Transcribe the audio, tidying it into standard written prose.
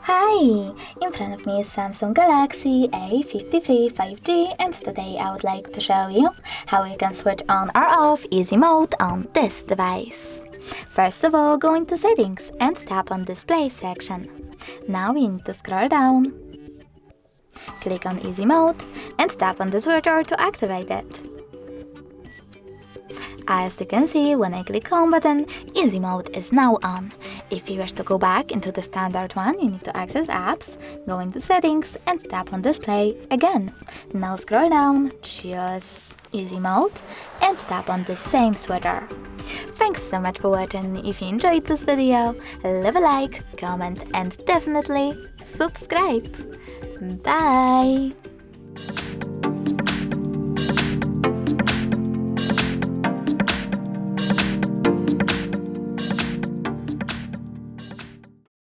Hi! In front of me is Samsung Galaxy A53 5G, and today I would like to show you how you can switch on or off easy mode on this device. First of all, go into settings and tap on display section. Now we need to scroll down. Click on easy mode and tap on the switcher to activate it. As you can see, when I click home button, easy mode is now on. If you wish to go back into the standard one, you need to access apps, go into settings and tap on display again. Now scroll down, choose easy mode and tap on the same switcher. Thanks so much for watching. If you enjoyed this video, leave a like, comment and definitely subscribe. Bye!